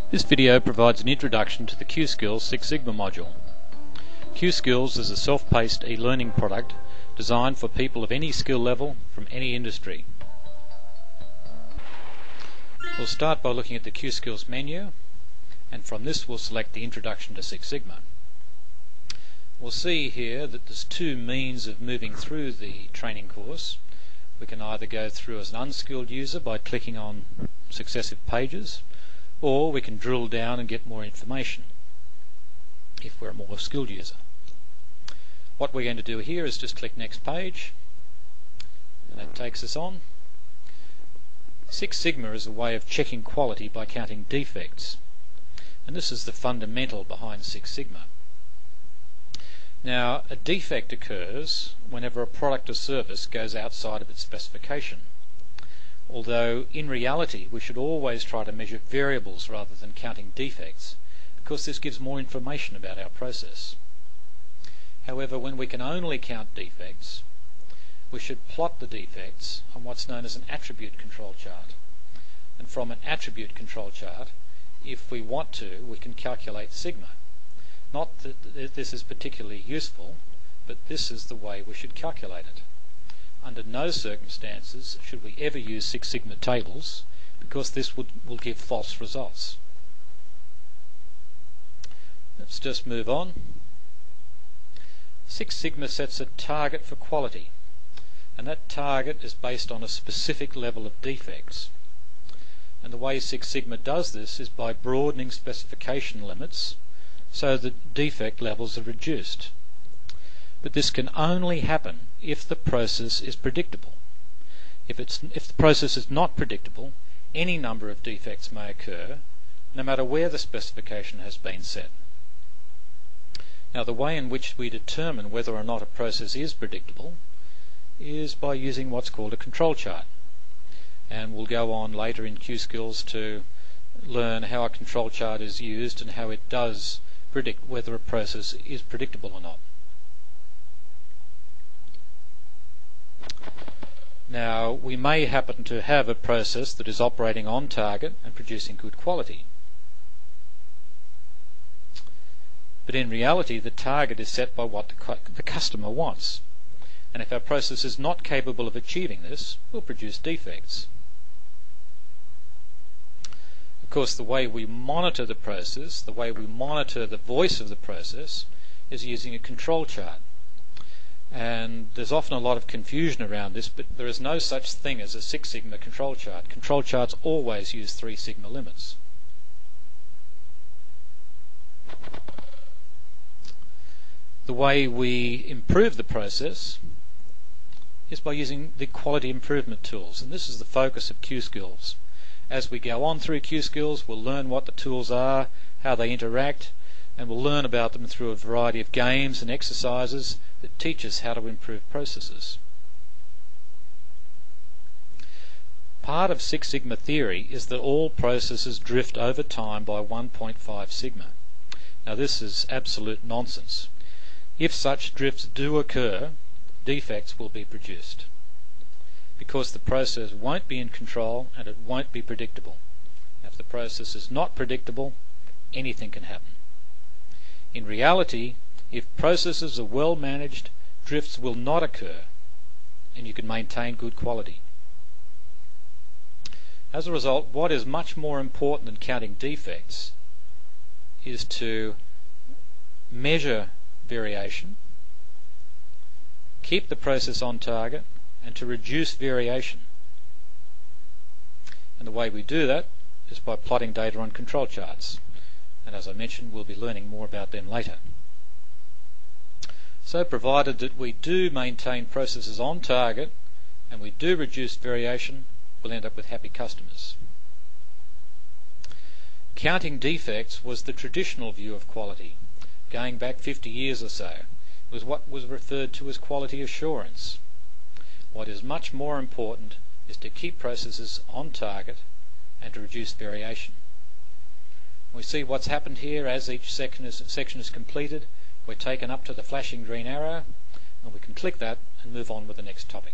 This video provides an introduction to the Q-Skills Six Sigma module. Q-Skills is a self-paced e-learning product designed for people of any skill level from any industry. We'll start by looking at the Q-Skills menu, and from this we'll select the Introduction to Six Sigma. We'll see here that there's two means of moving through the training course. We can either go through as an unskilled user by clicking on successive pages, or we can drill down and get more information if we're a more skilled user. What we're going to do here is just click Next Page, and that takes us on. Six Sigma is a way of checking quality by counting defects, and this is the fundamental behind Six Sigma. Now, a defect occurs whenever a product or service goes outside of its specification, although in reality we should always try to measure variables rather than counting defects, because this gives more information about our process. However, when we can only count defects, we should plot the defects on what's known as an attribute control chart. And from an attribute control chart, if we want to, we can calculate sigma. Not that this is particularly useful, but this is the way we should calculate it. Under no circumstances should we ever use Six Sigma tables, because this will give false results. Let's just move on. Six Sigma sets a target for quality, and that target is based on a specific level of defects. And the way Six Sigma does this is by broadening specification limits so that defect levels are reduced. But this can only happen if the process is predictable. If the process is not predictable, any number of defects may occur, no matter where the specification has been set. Now, the way in which we determine whether or not a process is predictable is by using what's called a control chart. And we'll go on later in Q-Skills to learn how a control chart is used and how it does predict whether a process is predictable or not. Now, we may happen to have a process that is operating on target and producing good quality. But in reality, the target is set by what the customer wants. And if our process is not capable of achieving this, we'll produce defects. Of course, the way we monitor the process, the way we monitor the voice of the process, is using a control chart. And there's often a lot of confusion around this, but there is no such thing as a Six Sigma control chart. Control charts always use 3 sigma limits. The way we improve the process is by using the quality improvement tools, and this is the focus of Q-Skills. As we go on through Q-Skills, we'll learn what the tools are, how they interact, and we'll learn about them through a variety of games and exercises that teach us how to improve processes. Part of Six Sigma theory is that all processes drift over time by 1.5 sigma. Now, this is absolute nonsense. If such drifts do occur, defects will be produced, because the process won't be in control and it won't be predictable. If the process is not predictable, anything can happen. In reality, if processes are well managed, drifts will not occur, and you can maintain good quality. As a result, what is much more important than counting defects is to measure variation, keep the process on target, and to reduce variation. And the way we do that is by plotting data on control charts. And as I mentioned, we'll be learning more about them later. So, provided that we do maintain processes on target and we do reduce variation, we'll end up with happy customers. Counting defects was the traditional view of quality, going back 50 years or so. It was what was referred to as quality assurance. What is much more important is to keep processes on target and to reduce variation. We see what's happened here as each section is completed. We're taken up to the flashing green arrow, and we can click that and move on with the next topic.